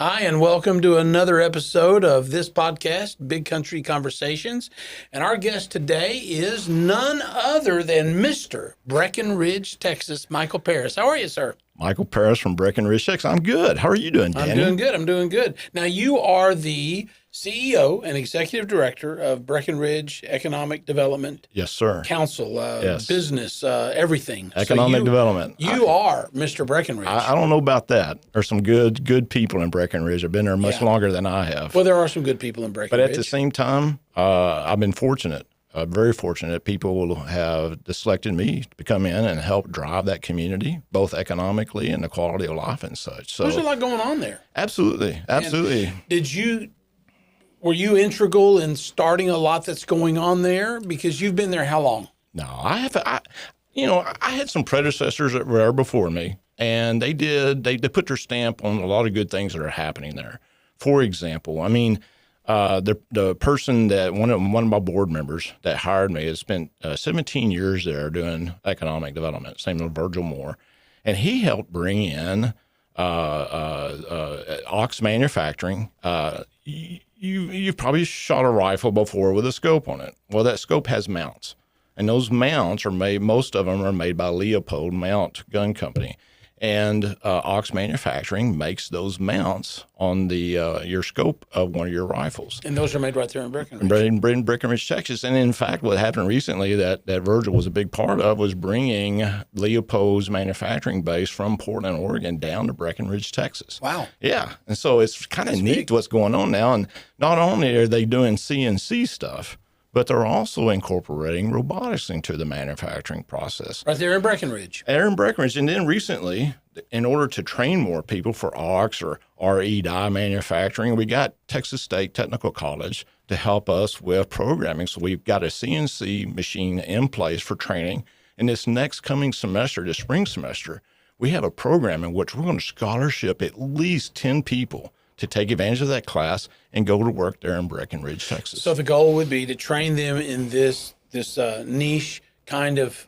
Hi, and welcome to another episode of this podcast, Big Country Conversations. And our guest today is none other than Mr. Breckenridge, Texas, Michael Paris. How are you, sir? Michael Paris from Breckenridge, Texas. I'm good. How are you doing, Danny? I'm doing good. Now, you are the CEO and Executive Director of Breckenridge Economic Development Yes, sir. Council, Yes. business, everything. Economic development. You are Mr. Breckenridge. I don't know about that. There's some good people in Breckenridge. I've been there much longer than I have. Well, there are some good people in Breckenridge. But at the same time, I've been fortunate, very fortunate. People have selected me to come in and help drive that community, both economically and the quality of life and such. So there's a lot going on there. Absolutely. And were you integral in starting a lot that's going on there? Because you've been there how long? No, I had some predecessors that were there before me, and they put their stamp on a lot of good things that are happening there. For example, the person that one of my board members that hired me has spent 17 years there doing economic development. His name is Virgil Moore, and he helped bring in Ox Manufacturing. You've probably shot a rifle before with a scope on it. Well, that scope has mounts, and those mounts are made. Most of them are made by Leopold Mount Gun Company, and Ox Manufacturing makes those mounts on the your scope of one of your rifles. And those are made right there in Breckenridge. In Breckenridge, Texas. And in fact, what happened recently that Virgil was a big part of was bringing Leopold's manufacturing base from Portland, Oregon, down to Breckenridge, Texas. Wow. Yeah. And so it's kind of neat what's going on now. And not only are they doing CNC stuff, but they're also incorporating robotics into the manufacturing process. Right there in Breckenridge. And then recently, in order to train more people for AUX or RE die manufacturing, we got Texas State Technical College to help us with programming. So we've got a CNC machine in place for training. And this next coming semester, the spring semester, we have a program in which we're going to scholarship at least 10 people to take advantage of that class and go to work there in Breckenridge, Texas. So the goal would be to train them in this niche kind of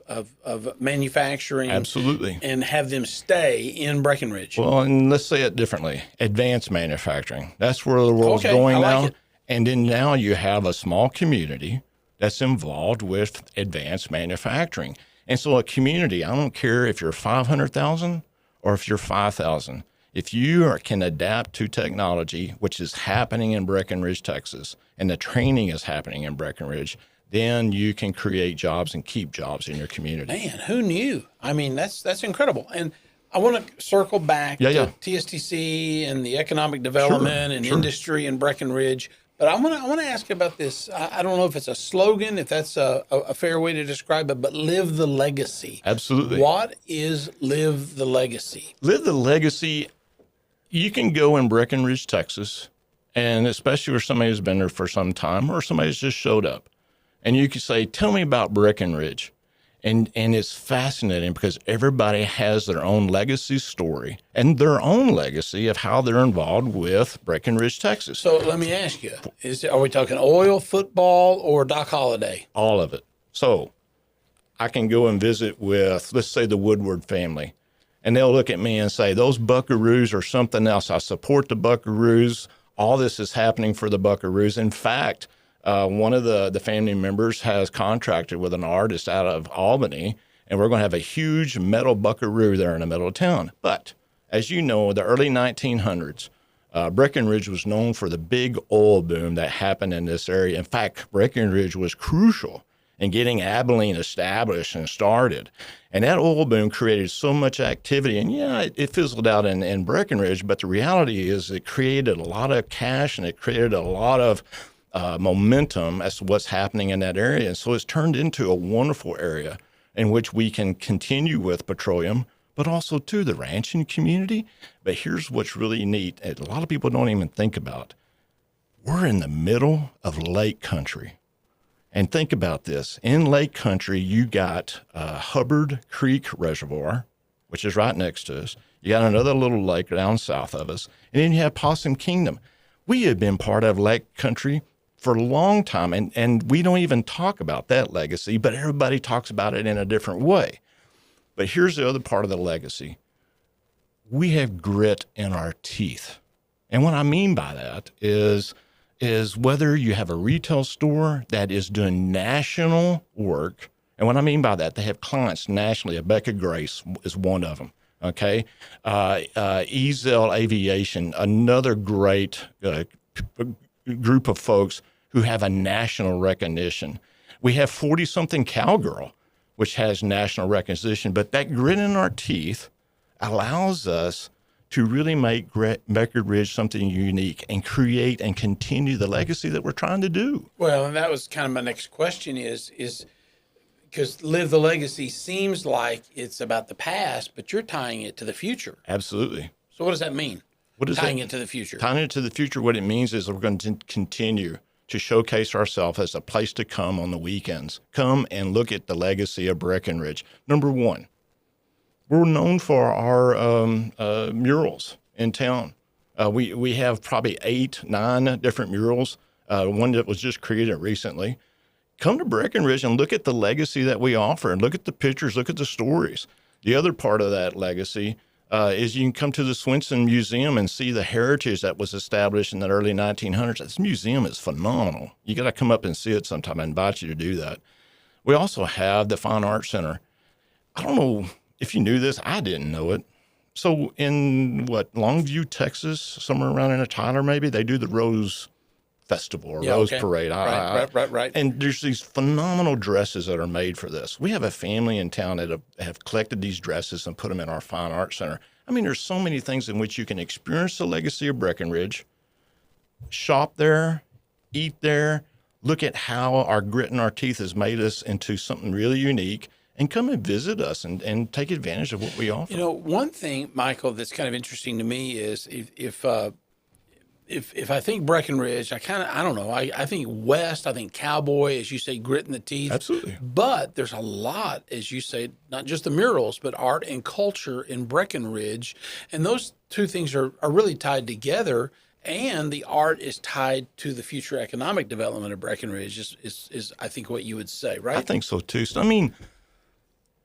manufacturing. Absolutely. And have them stay in Breckenridge. Well, and let's say it differently. Advanced manufacturing. That's where the world's going now. It. And then now you have a small community that's involved with advanced manufacturing. And so a community, I don't care if you're 500,000 or if you're 5,000. If you can adapt to technology, which is happening in Breckenridge, Texas, and the training is happening in Breckenridge, then you can create jobs and keep jobs in your community. Man, who knew? I mean, that's incredible. And I want to circle back to TSTC and the economic development and industry in Breckenridge. But I want to ask you about this. I don't know if it's a slogan, if that's a fair way to describe it, but live the legacy. Absolutely. What is live the legacy? Live the legacy. You can go in Breckenridge, Texas, and especially if somebody has been there for some time or somebody's just showed up, and you can say, tell me about Breckenridge. And it's fascinating because everybody has their own legacy story and their own legacy of how they're involved with Breckenridge, Texas. So let me ask you, are we talking oil, football, or Doc Holliday? All of it. So I can go and visit with, let's say, the Woodward family. And they'll look at me and say, those Buckaroos are something else. I support the Buckaroos. All this is happening for the Buckaroos. In fact, one of the family members has contracted with an artist out of Albany, and we're going to have a huge metal Buckaroo there in the middle of town. But as you know, the early 1900s, Breckenridge was known for the big oil boom that happened in this area. In fact, Breckenridge was crucial in getting Abilene established and started. And that oil boom created so much activity. And it fizzled out in Breckenridge, but the reality is it created a lot of cash and it created a lot of momentum as to what's happening in that area. And so it's turned into a wonderful area in which we can continue with petroleum, but also to the ranching community. But here's what's really neat, and a lot of people don't even think about. We're in the middle of lake country. And think about this. In lake country, you got Hubbard Creek Reservoir, which is right next to us. You got another little lake down south of us. And then you have Possum Kingdom. We have been part of lake country for a long time, and we don't even talk about that legacy, but everybody talks about it in a different way. But here's the other part of the legacy. We have grit in our teeth. And what I mean by that is whether you have a retail store that is doing national work. And what I mean by that, they have clients nationally. Becca Grace is one of them. Okay. Ezel Aviation, another great group of folks who have a national recognition. We have 40-something Cowgirl, which has national recognition, but that grit in our teeth allows us to really make Breckenridge something unique and create and continue the legacy that we're trying to do. Well, and that was kind of my next question is because Live the Legacy seems like it's about the past, but you're tying it to the future. Absolutely. So what does that mean? What is tying it to the future? Tying it to the future, what it means is we're going to continue to showcase ourselves as a place to come on the weekends. Come and look at the legacy of Breckenridge. Number one, we're known for our murals in town. We have probably 8, 9 different murals. One that was just created recently. Come to Breckenridge and look at the legacy that we offer and look at the pictures, look at the stories. The other part of that legacy is you can come to the Swenson Museum and see the heritage that was established in the early 1900s. This museum is phenomenal. You got to come up and see it sometime. I invite you to do that. We also have the Fine Arts Center. I don't know if you knew this. I didn't know it. So in Longview, Texas, somewhere around in Tyler maybe, they do the Rose Festival or Rose Parade. Right. And there's these phenomenal dresses that are made for this. We have a family in town that have collected these dresses and put them in our Fine Arts Center. I mean, there's so many things in which you can experience the legacy of Breckenridge, shop there, eat there, look at how our grit and our teeth has made us into something really unique, and come and visit us and take advantage of what we offer. You know, one thing, Michael, that's kind of interesting to me is if I think Breckenridge, I don't know. I think West, I think cowboy, as you say, grit in the teeth. Absolutely. But there's a lot, as you say, not just the murals, but art and culture in Breckenridge. And those two things are really tied together. And the art is tied to the future economic development of Breckenridge is I think what you would say, right? I think so too. So, I mean,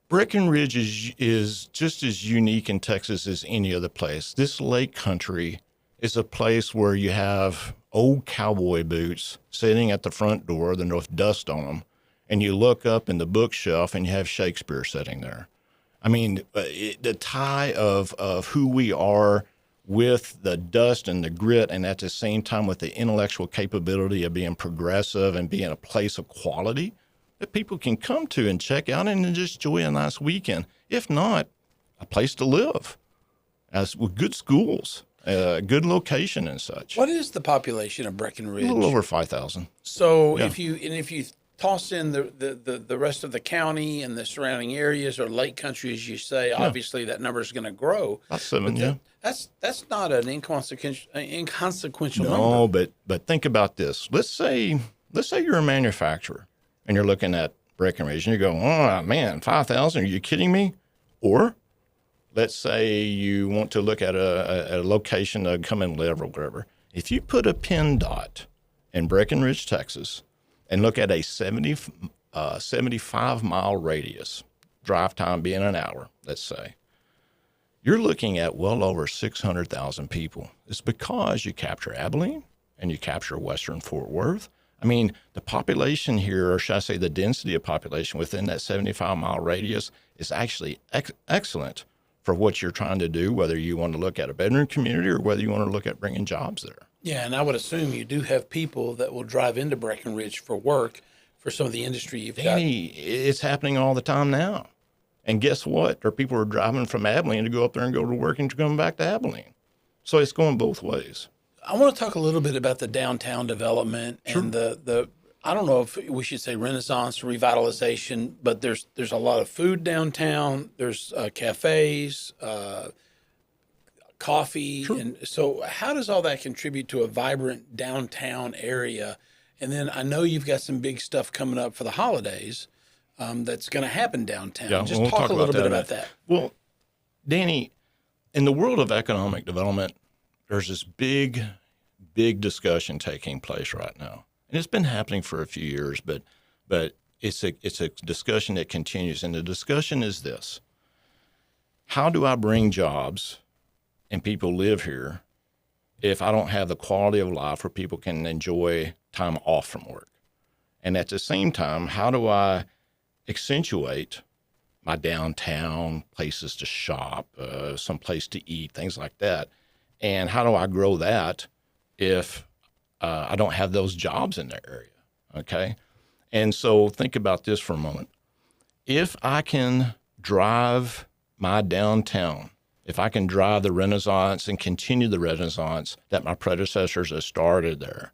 Breckenridge is just as unique in Texas as any other place. This lake country is a place where you have old cowboy boots sitting at the front door, with dust on them, and you look up in the bookshelf and you have Shakespeare sitting there. I mean, the tie of who we are with the dust and the grit, and at the same time with the intellectual capability of being progressive and being a place of quality that people can come to and check out and just enjoy a nice weekend. If not, a place to live, with good schools. Good location and such. What is the population of Breckenridge? A little over 5,000. So if you toss in the rest of the county and the surrounding areas or lake country, as you say, obviously that number is going to grow. About 7, That's not an inconsequential number. No, but think about this. Let's say you're a manufacturer and you're looking at Breckenridge and you go, oh man, 5,000? Are you kidding me? Or let's say you want to look at a location to come and live or whatever. If you put a pin dot in Breckenridge, Texas, and look at a 75-mile radius, drive time being an hour, let's say, you're looking at well over 600,000 people. It's because you capture Abilene and you capture Western Fort Worth. I mean, the population here, or should I say the density of population within that 75-mile radius is actually excellent for what you're trying to do, whether you want to look at a bedroom community or whether you want to look at bringing jobs there. Yeah, and I would assume you do have people that will drive into Breckenridge for work for some of the industry you've got. It's happening all the time now. And guess what? There are people who are driving from Abilene to go up there and go to work and to come back to Abilene. So it's going both ways. I want to talk a little bit about the downtown development and the I don't know if we should say renaissance, revitalization, but there's a lot of food downtown. There's cafés, coffee. And so how does all that contribute to a vibrant downtown area? And then I know you've got some big stuff coming up for the holidays that's going to happen downtown. Yeah, Just talk a little bit about that. Well, Danny, in the world of economic development, there's this big discussion taking place right now. And it's been happening for a few years, but it's a discussion that continues. And the discussion is this: how do I bring jobs and people live here if I don't have the quality of life where people can enjoy time off from work? And at the same time, how do I accentuate my downtown places to shop, some place to eat, things like that? And how do I grow that if I don't have those jobs in the area? Okay. And so think about this for a moment. If I can drive my downtown, if I can drive the Renaissance and continue the Renaissance that my predecessors have started there,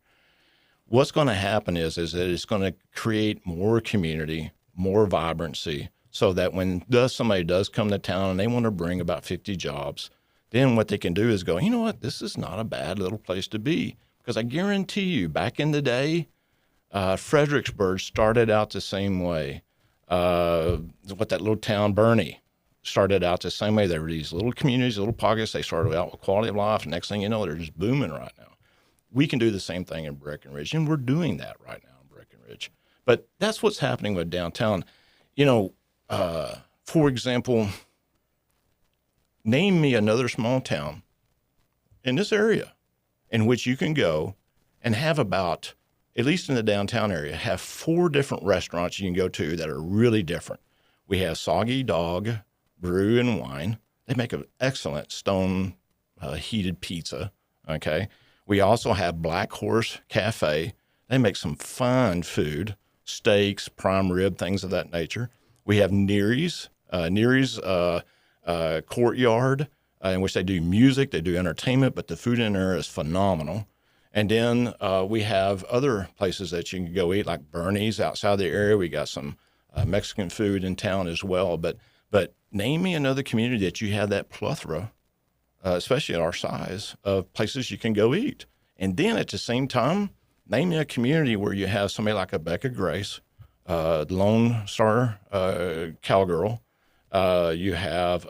what's going to happen is that it's going to create more community, more vibrancy, so that when somebody does come to town and they want to bring about 50 jobs, then what they can do is go, you know what, this is not a bad little place to be. Because I guarantee you, back in the day, Fredericksburg started out the same way. What that little town, Bernie, started out the same way. There were these little communities, little pockets. They started out with quality of life. And next thing you know, they're just booming right now. We can do the same thing in Breckenridge, and we're doing that right now in Breckenridge. But that's what's happening with downtown. You know, for example, name me another small town in this area in which you can go and have about, at least in the downtown area, have 4 different restaurants you can go to that are really different. We have Soggy Dog Brew and Wine. They make an excellent stone heated pizza, okay? We also have Black Horse Cafe. They make some fine food, steaks, prime rib, things of that nature. We have Neary's Courtyard, in which they do music, they do entertainment, but the food in there is phenomenal. And then we have other places that you can go eat, like Bernie's outside the area. We got some Mexican food in town as well. But name me another community that you have that plethora, especially at our size, of places you can go eat. And then at the same time, name me a community where you have somebody like a Becca Grace, Lone Star Cowgirl. You have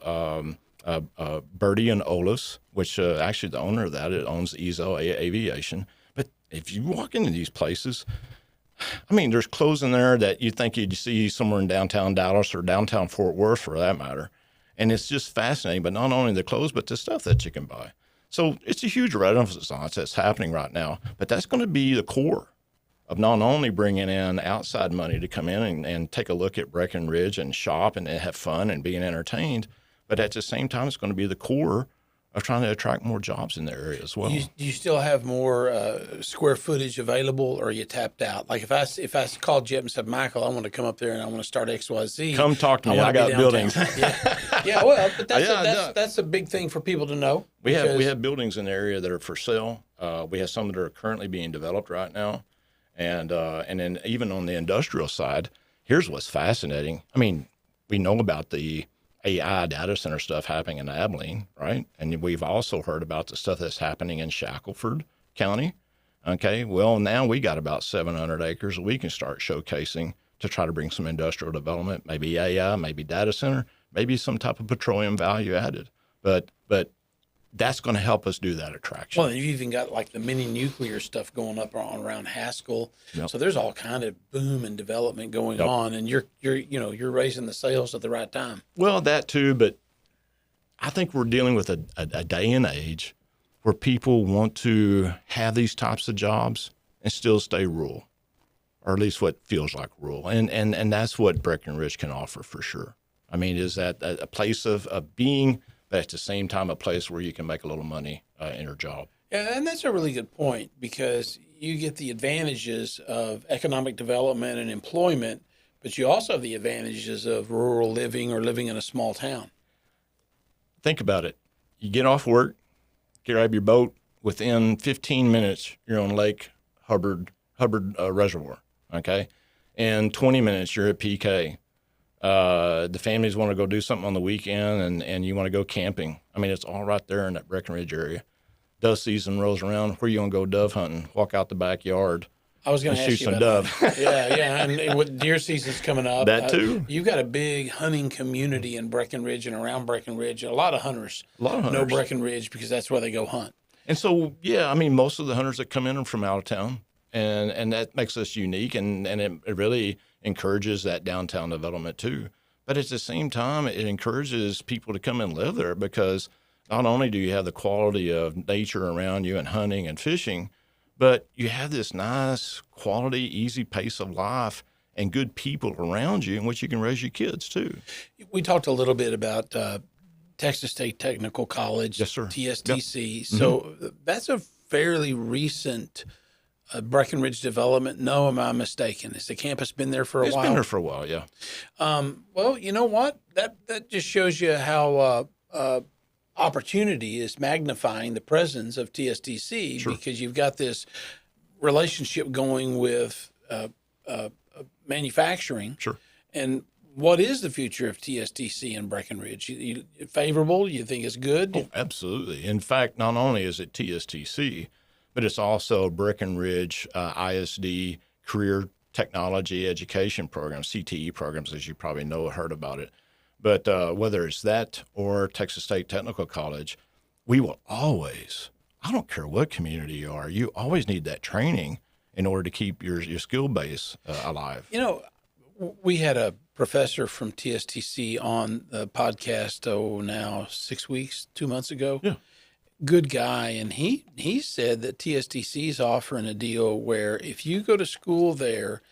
Bertie and Olaf's, which actually the owner of that, it owns Ezo Aviation. But if you walk into these places, I mean, there's clothes in there that you think you'd see somewhere in downtown Dallas or downtown Fort Worth, for that matter. And it's just fascinating, but not only the clothes, but the stuff that you can buy. So it's a huge renaissance that's happening right now, but that's going to be the core of not only bringing in outside money to come in and take a look at Breckenridge and shop and have fun and being entertained, but at the same time, it's going to be the core of trying to attract more jobs in the area as well. Do you still have more square footage available, or are you tapped out? Like if I called you up and said, Michael, I want to come up there and I want to start XYZ. Come talk to me. I got buildings. Yeah, well, but that's a big thing for people to know. We have buildings in the area that are for sale. We have some that are currently being developed right now. And then even on the industrial side, here's what's fascinating. I mean, we know about the AI data center stuff happening in Abilene, right? And we've also heard about the stuff that's happening in Shackelford County. Okay, well, now we got about 700 acres that we can start showcasing to try to bring some industrial development, maybe AI, maybe data center, maybe some type of petroleum value added. But that's going to help us do that attraction. Well, you've even got like the mini nuclear stuff going up around Haskell. Yep. So there's all kind of boom and development going on, and you're raising the sales at the right time. Well, that too, but I think we're dealing with a day and age where people want to have these types of jobs and still stay rural, or at least what feels like rural, and that's what Breckenridge can offer for sure. I mean, is that a place of being, but at the same time, a place where you can make a little money in your job. Yeah, and that's a really good point, because you get the advantages of economic development and employment, but you also have the advantages of rural living or living in a small town. Think about it. You get off work, grab your boat, within 15 minutes, you're on Lake Hubbard Reservoir, okay? In 20 minutes, you're at PK. The families want to go do something on the weekend and you want to go camping. I mean, it's all right there in that Breckenridge area. Dove season rolls around. Where you going to go dove hunting? Walk out the backyard. I was going to ask shoot you some about dove. that. Yeah. And with deer season's coming up. That too. You've got a big hunting community in Breckenridge and around Breckenridge. A lot of hunters know Breckenridge because that's where they go hunt. And so, yeah, I mean, most of the hunters that come in are from out of town, and that makes us unique, and it really encourages that downtown development too. But at the same time, it encourages people to come and live there because not only do you have the quality of nature around you and hunting and fishing, but you have this nice quality, easy pace of life and good people around you in which you can raise your kids too. We talked a little bit about Texas State Technical College, Yes, sir. TSTC. Yep. So that's a fairly recent Breckenridge development. No, am I mistaken? Has the campus been there for a while? It's been there for a while, yeah. Well, you know what? That just shows you how opportunity is magnifying the presence of TSTC, Sure. because you've got this relationship going with manufacturing. Sure. And what is the future of TSTC in Breckenridge? You favorable? You think it's good? Oh, absolutely. In fact, not only is it TSTC, but it's also Breckenridge ISD Career Technology Education Program, CTE programs, as you probably know or heard about it. But whether it's that or Texas State Technical College, we will always, I don't care what community you are, you always need that training in order to keep your skill base alive. You know, we had a professor from TSTC on the podcast, now 6 weeks, 2 months ago. Yeah. Good guy. And he said that TSTC is offering a deal where if you go to school there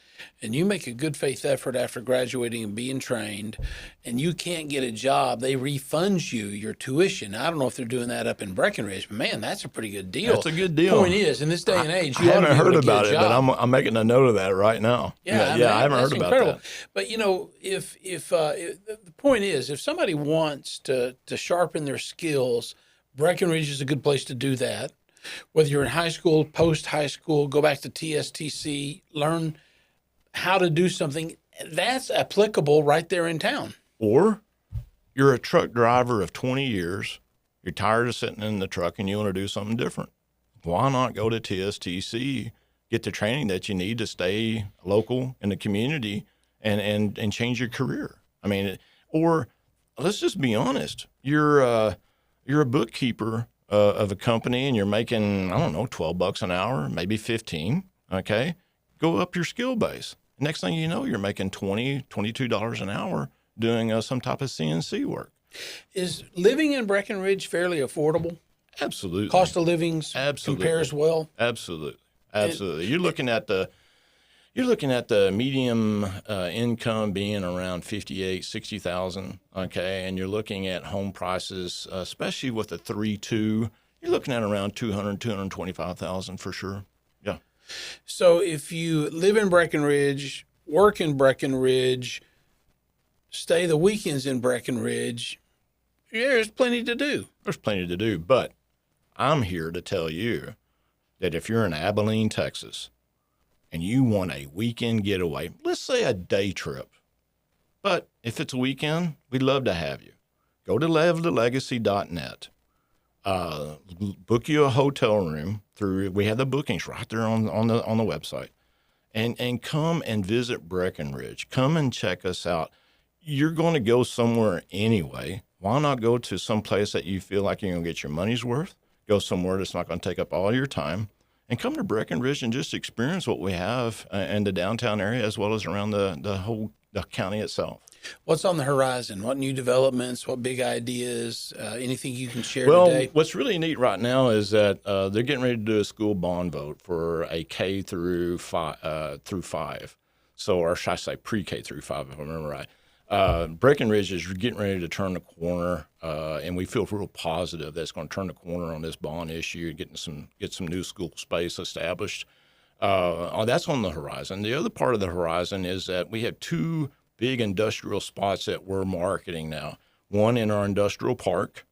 and you make a good faith effort after graduating and being trained and you can't get a job, they refund you your tuition. I don't know if they're doing that up in Breckenridge, but man, that's a pretty good deal. That's a good deal. Point is, in this day and age, I you ought to haven't be able heard to about get a it, but job. I'm making a note of that right now. Yeah, I haven't heard about incredible. that. But you know, if the point is, if somebody wants to sharpen their skills, Breckenridge is a good place to do that. Whether you're in high school, post high school, go back to TSTC, learn how to do something that's applicable right there in town. Or you're a truck driver of 20 years, you're tired of sitting in the truck and you want to do something different. Why not go to TSTC, get the training that you need to stay local in the community and change your career? I mean, or let's just be honest, you're a bookkeeper of a company and you're making, I don't know, $12 an hour, maybe 15, okay? Go up your skill base. Next thing you know, you're making $20, $22 an hour doing some type of CNC work. Is living in Breckenridge fairly affordable? Absolutely. Cost of living compares well? Absolutely. You're looking at the medium income being around 58, 60,000, okay? And you're looking at home prices, especially with the 3-2, you're looking at around 200, 225,000 for sure. Yeah. So if you live in Breckenridge, work in Breckenridge, stay the weekends in Breckenridge, there's plenty to do. There's plenty to do, but I'm here to tell you that if you're in Abilene, Texas, and you want a weekend getaway, let's say a day trip, but if it's a weekend, we'd love to have you. Go to livethelegacy.net. Book you a hotel room we have the bookings right there on the website, and come and visit Breckenridge. Come and check us out. You're going to go somewhere anyway. Why not go to some place that you feel like you're going to get your money's worth? Go somewhere that's not going to take up all your time, and come to Breckenridge and just experience what we have in the downtown area as well as around the county itself. What's on the horizon? What new developments? What big ideas? Anything you can share Well, today? what's really neat right now is that they're getting ready to do a school bond vote for a K through 5. So, or should I say pre-K through 5, if I remember right. Breckenridge is getting ready to turn the corner, and we feel real positive that it's going to turn the corner on this bond issue, get some new school space established. That's on the horizon. The other part of the horizon is that we have 2 big industrial spots that we're marketing now. One in our industrial park,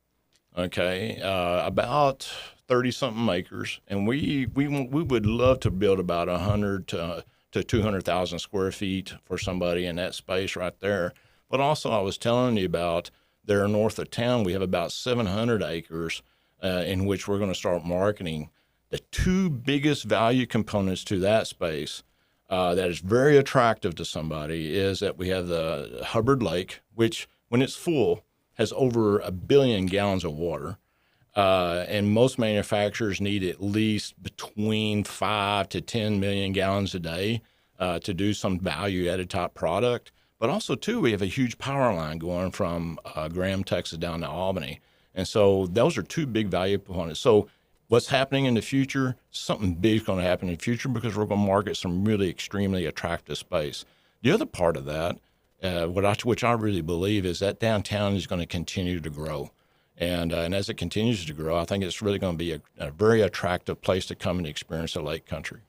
okay, about 30-something acres, and we would love to build about 100 to 200,000 square feet for somebody in that space right there. But also, I was telling you about there north of town, we have about 700 acres in which we're going to start marketing. The 2 biggest value components to that space that is very attractive to somebody is that we have the Hubbard Lake, which when it's full has over 1 billion gallons of water. And most manufacturers need at least between 5 to 10 million gallons a day to do some value-added type product. But also, too, we have a huge power line going from Graham, Texas, down to Albany. And so those are two big value components. So what's happening in the future, something big is going to happen in the future because we're going to market some really extremely attractive space. The other part of that, which I really believe, is that downtown is going to continue to grow. And as it continues to grow, I think it's really going to be a very attractive place to come and experience the Lake Country.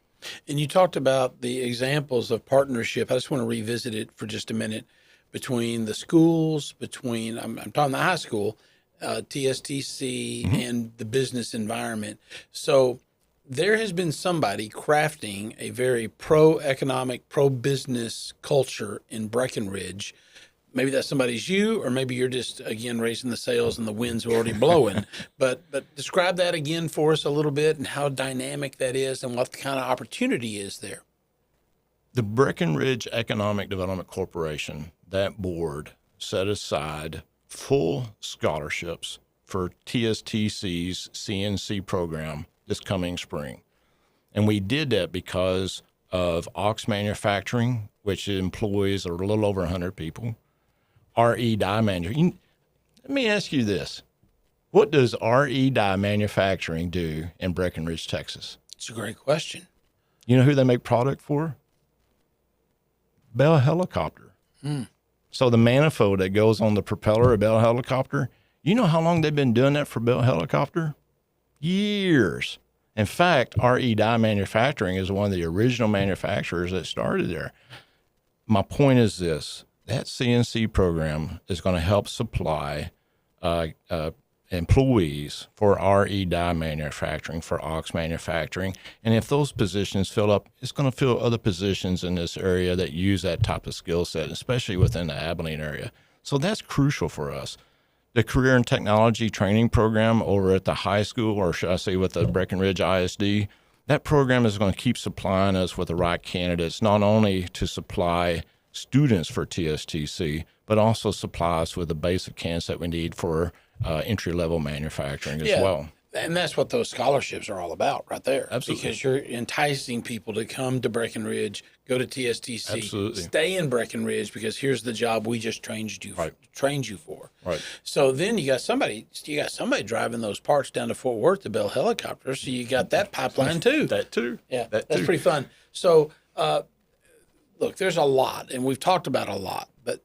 And you talked about the examples of partnership. I just want to revisit it for just a minute between the schools, I'm talking the high school, TSTC, and the business environment. So there has been somebody crafting a very pro-economic, pro-business culture in Breckenridge. Maybe that somebody's you, or maybe you're just, again, raising the sails and the wind's already blowing. But describe that again for us a little bit and how dynamic that is and what the kind of opportunity is there. The Breckenridge Economic Development Corporation, that board, set aside full scholarships for TSTC's CNC program this coming spring. And we did that because of Ox Manufacturing, which employs a little over 100 people. RE Die Manufacturing. Let me ask you this. What does RE Die Manufacturing do in Breckenridge, Texas? It's a great question. You know who they make product for? Bell Helicopter. So the manifold that goes on the propeller of Bell Helicopter, you know how long they've been doing that for Bell Helicopter? Years. In fact, RE Die Manufacturing is one of the original manufacturers that started there. My point is this. That CNC program is going to help supply employees for RE Die Manufacturing, for Ox Manufacturing. And if those positions fill up, it's going to fill other positions in this area that use that type of skill set, especially within the Abilene area. So that's crucial for us. The Career and Technology Training Program over at the high school, or should I say with the Breckenridge ISD, that program is going to keep supplying us with the right candidates, not only to supply students for TSTC, but also supply us with the basic candidates that we need for entry-level manufacturing as well. And that's what those scholarships are all about right there. Absolutely. Because you're enticing people to come to Breckenridge, go to TSTC, Absolutely. Stay in Breckenridge because here's the job we just trained you for. Right. So then you got somebody driving those parts down to Fort Worth to Bell Helicopter, so you got that pipeline too. That too. Yeah, that's pretty fun. So look, there's a lot, and we've talked about a lot, but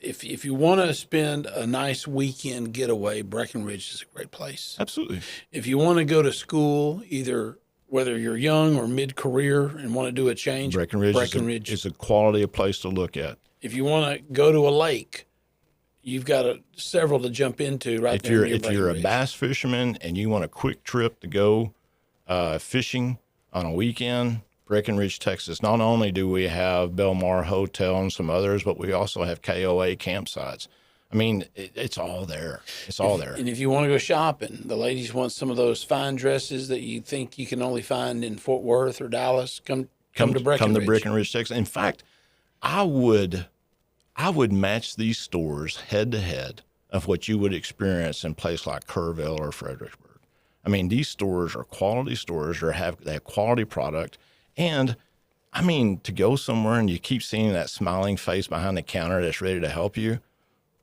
if you want to spend a nice weekend getaway, Breckenridge is a great place. Absolutely. If you want to go to school, whether you're young or mid-career and want to do a change, Breckenridge is a quality of place to look at. If you want to go to a lake, you've got several to jump into right there. If you're a bass fisherman and you want a quick trip to go fishing on a weekend, Breckenridge, Texas. Not only do we have Belmar Hotel and some others, but we also have KOA campsites. I mean, it's all there. It's all there. And if you want to go shopping, the ladies want some of those fine dresses that you think you can only find in Fort Worth or Dallas. Come to Breckenridge. Come to Breckenridge, Texas. In fact, I would match these stores head to head of what you would experience in a place like Kerrville or Fredericksburg. I mean, these stores are quality stores. They have quality product. And, I mean, to go somewhere and you keep seeing that smiling face behind the counter that's ready to help you,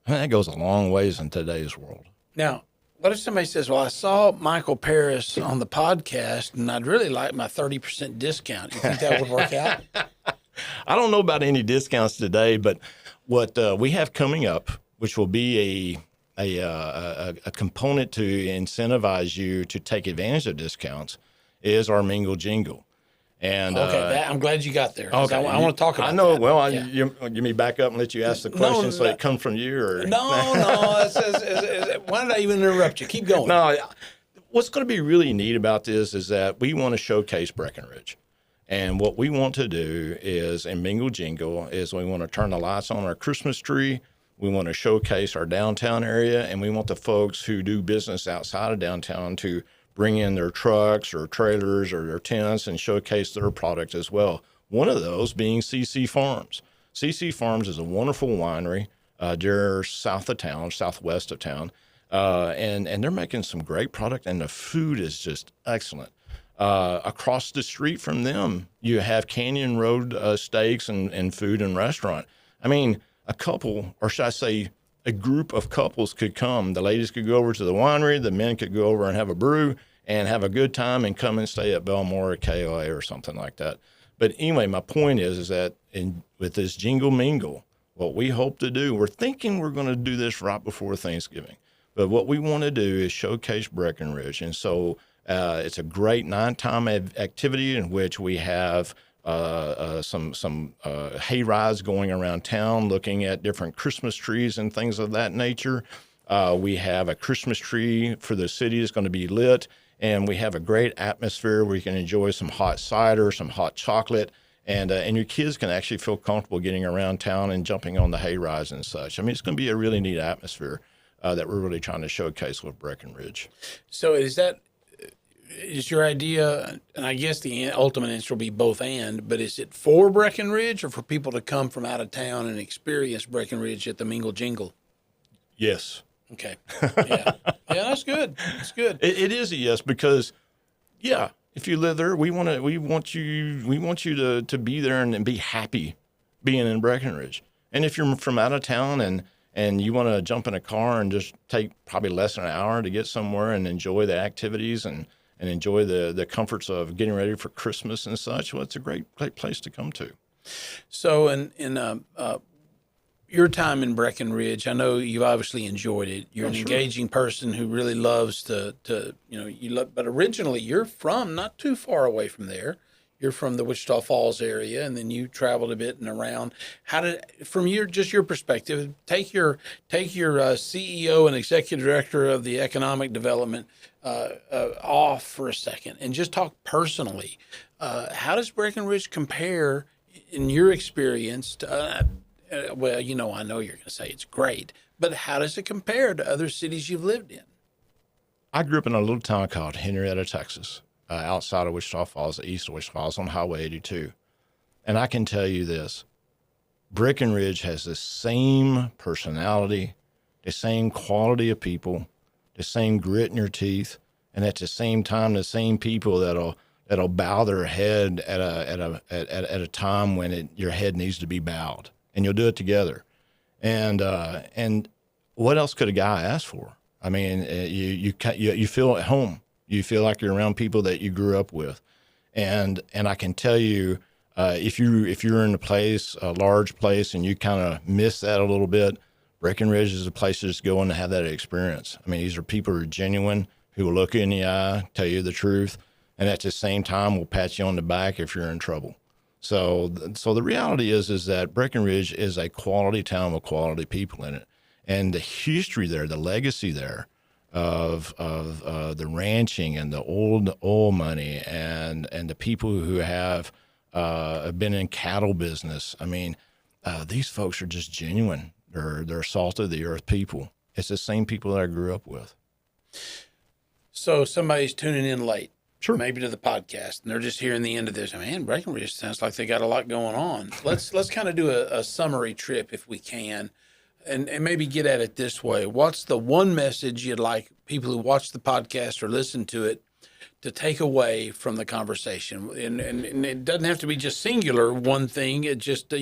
I mean, that goes a long ways in today's world. Now, what if somebody says, well, I saw Michael Paris on the podcast, and I'd really like my 30% discount. You think that would work out? I don't know about any discounts today, but what we have coming up, which will be a component to incentivize you to take advantage of discounts, is our Mingle Jingle. And okay, I'm glad you got there. Okay, I want to talk about. I know. That. Well, you let me back up and let you ask the question so it comes from you. Or no. Why did I even interrupt you? Keep going. No. What's going to be really neat about this is that we want to showcase Breckenridge, and what we want to do is in Mingle Jingle is we want to turn the lights on our Christmas tree. We want to showcase our downtown area, and we want the folks who do business outside of downtown to bring in their trucks or trailers or their tents and showcase their product as well. One of those being CC Farms. CC Farms is a wonderful winery. They're southwest of town. And they're making some great product, and the food is just excellent. Across the street from them, you have Canyon Road Steaks and Food and Restaurant. I mean, a couple, or should I say a group of couples could come. The ladies could go over to the winery, the men could go over and have a brew and have a good time and come and stay at Belmore or KOA or something like that. But anyway, my point is that with this Jingle Mingle, what we hope to do, we're thinking we're going to do this right before Thanksgiving. But what we want to do is showcase Breckenridge. And so it's a great 9-time activity in which we have some hayrides going around town, looking at different Christmas trees and things of that nature. We have a Christmas tree for the city that's going to be lit, and we have a great atmosphere where you can enjoy some hot cider, some hot chocolate, and your kids can actually feel comfortable getting around town and jumping on the hayrides and such. I mean, it's going to be a really neat atmosphere that we're really trying to showcase with Breckenridge. So is your idea, and I guess the ultimate answer will be both and, but is it for Breckenridge or for people to come from out of town and experience Breckenridge at the Mingle Jingle? Yes. Okay. Yeah. Yeah, that's good. That's good. It is a yes, because if you live there, we want you to be there and be happy being in Breckenridge. And if you're from out of town and you want to jump in a car and just take probably less than an hour to get somewhere and enjoy the activities and enjoy the comforts of getting ready for Christmas and such, well, it's a great place to come to. So in your time in Breckenridge, I know you've obviously enjoyed it. You're an engaging person who really loves but originally you're from not too far away from there. You're from the Wichita Falls area, and then you traveled a bit and around. From your perspective, take your CEO and executive director of the economic development off for a second, and just talk personally. How does Breckenridge compare, in your experience, to, well, I know you're going to say it's great, but how does it compare to other cities you've lived in? I grew up in a little town called Henrietta, Texas. Outside of Wichita Falls, east of Wichita Falls on Highway 82. And I can tell you this, Breckenridge has the same personality, the same quality of people, the same grit in your teeth, and at the same time, the same people that'll bow their head at a time when your head needs to be bowed, and you'll do it together. And what else could a guy ask for? I mean, you feel at home. You feel like you're around people that you grew up with. And I can tell you, if you're in a large place, and you kind of miss that a little bit, Breckenridge is a place to just go in and have that experience. I mean, these are people who are genuine, who will look you in the eye, tell you the truth, and at the same time will pat you on the back if you're in trouble. So the reality is that Breckenridge is a quality town with quality people in it. And the history there, the legacy there, of the ranching and the old oil money and the people who have been in cattle business. I mean, these folks are just genuine. They're salt of the earth people. It's the same people that I grew up with. So somebody's tuning in late, sure, maybe to the podcast, and they're just hearing the end of this. Man, Breckenridge sounds like they got a lot going on. Let's kind of do a summary trip if we can. And maybe get at it this way. What's the one message you'd like people who watch the podcast or listen to it to take away from the conversation? And it doesn't have to be just singular one thing. It just,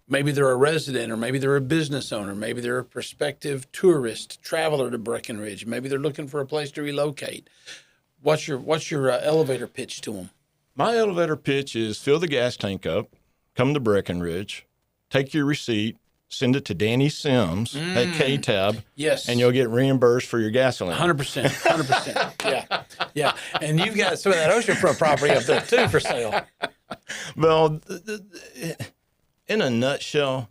maybe they're a resident, or maybe they're a business owner. Maybe they're a prospective tourist, traveler to Breckenridge. Maybe they're looking for a place to relocate. What's your elevator pitch to them? My elevator pitch is fill the gas tank up, come to Breckenridge, take your receipt, send it to Danny Sims at KTAB. Yes. And you'll get reimbursed for your gasoline. 100%. Yeah. And you've got some of that oceanfront property up there too for sale. Well, in a nutshell,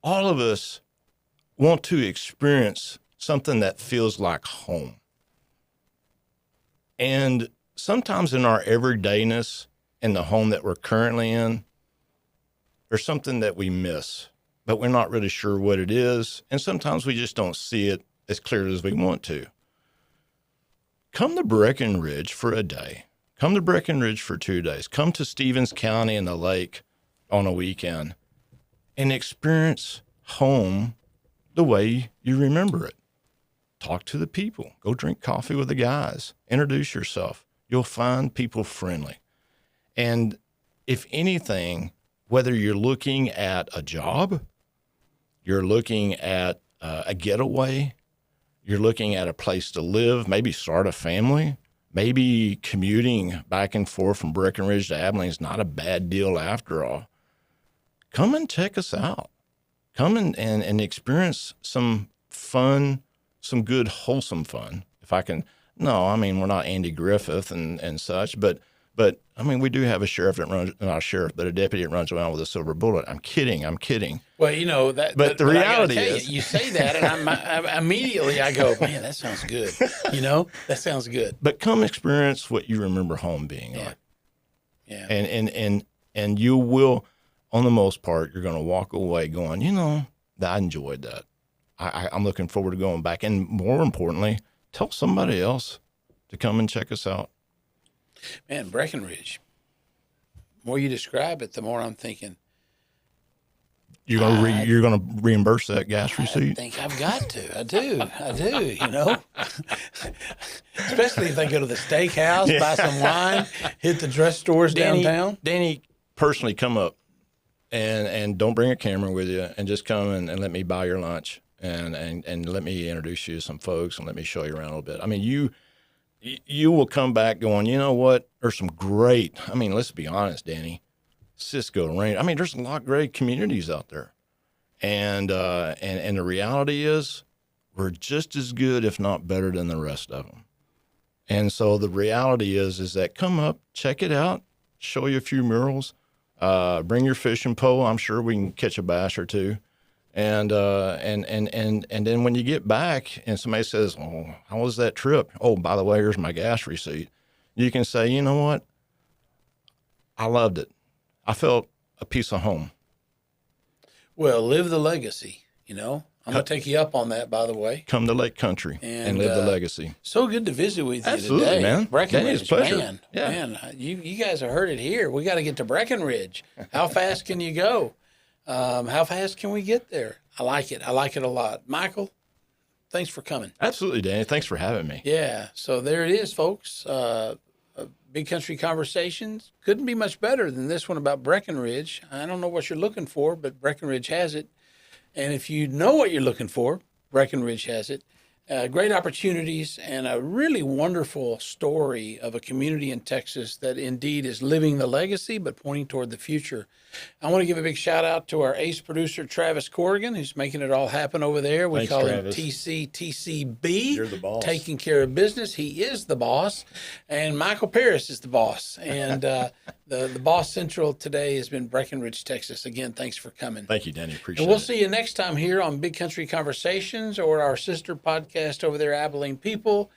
all of us want to experience something that feels like home. And sometimes in our everydayness in the home that we're currently in, there's something that we miss, but we're not really sure what it is. And sometimes we just don't see it as clearly as we want to. Come to Breckenridge for a day. Come to Breckenridge for 2 days. Come to Stevens County and the lake on a weekend and experience home the way you remember it. Talk to the people. Go drink coffee with the guys. Introduce yourself. You'll find people friendly. And if anything, whether you're looking at a job, You're looking at a getaway. You're looking at a place to live, maybe start a family. Maybe commuting back and forth from Breckenridge to Abilene is not a bad deal after all. Come and check us out. Come and experience some fun, some good, wholesome fun. If I can, no, I mean, we're not Andy Griffith and such, but I mean, we do have a sheriff that runs, not a sheriff, but a deputy that runs around with a silver bullet. I'm kidding. Well, you know that. But the reality is, you say that, and I immediately I go, man, that sounds good. You know, that sounds good. But come experience what you remember home being like. Yeah. And you will, on the most part, you're going to walk away going, you know, I enjoyed that. I'm looking forward to going back, and more importantly, tell somebody else to come and check us out. Man, Breckenridge. The more you describe it, the more I'm thinking. You're gonna reimburse that gas receipt? I think I've got to. I do. You know, especially if they go to the steakhouse, buy some wine, hit the dress stores downtown. Danny, personally, come up and don't bring a camera with you, and just come and let me buy your lunch, and let me introduce you to some folks, and let me show you around a little bit. I mean, you will come back going, you know what? There's some great, I mean, let's be honest, Danny, Cisco, Rain. I mean, there's a lot of great communities out there. And the reality is we're just as good, if not better than the rest of them. And so the reality is that come up, check it out, show you a few murals, bring your fishing pole. I'm sure we can catch a bass or two. And then when you get back and somebody says, oh, how was that trip? Oh, by the way, here's my gas receipt. You can say, you know what? I loved it. I felt a piece of home. Well, live the legacy, you know. I'm going to take you up on that, by the way. Come to Lake Country and live the legacy. So good to visit with you Absolutely, today. Man. Breckenridge, it's a pleasure. man. Yeah. Man, you guys have heard it here. We got to get to Breckenridge. How fast can you go? How fast can we get there? I like it. I like it a lot. Michael, thanks for coming. Absolutely, Danny. Thanks for having me. Yeah. So there it is, folks. Big Country Conversations. Couldn't be much better than this one about Breckenridge. I don't know what you're looking for, but Breckenridge has it. And if you know what you're looking for, Breckenridge has it. Great opportunities and a really wonderful story of a community in Texas that indeed is living the legacy but pointing toward the future. I want to give a big shout out to our ace producer, Travis Corrigan, who's making it all happen over there. We call him TCB. You're the boss. Taking care of business. He is the boss. And Michael Paris is the boss. And the Boss Central today has been Breckenridge, Texas. Again, thanks for coming. Thank you, Danny. Appreciate it. And we'll see you next time here on Big Country Conversations or our sister podcast over there, Abilene People.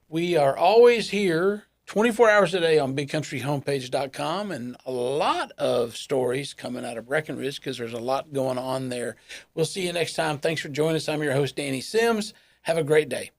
We are always here 24 hours a day on bigcountryhomepage.com, and a lot of stories coming out of Breckenridge because there's a lot going on there. We'll see you next time. Thanks for joining us. I'm your host, Danny Sims. Have a great day.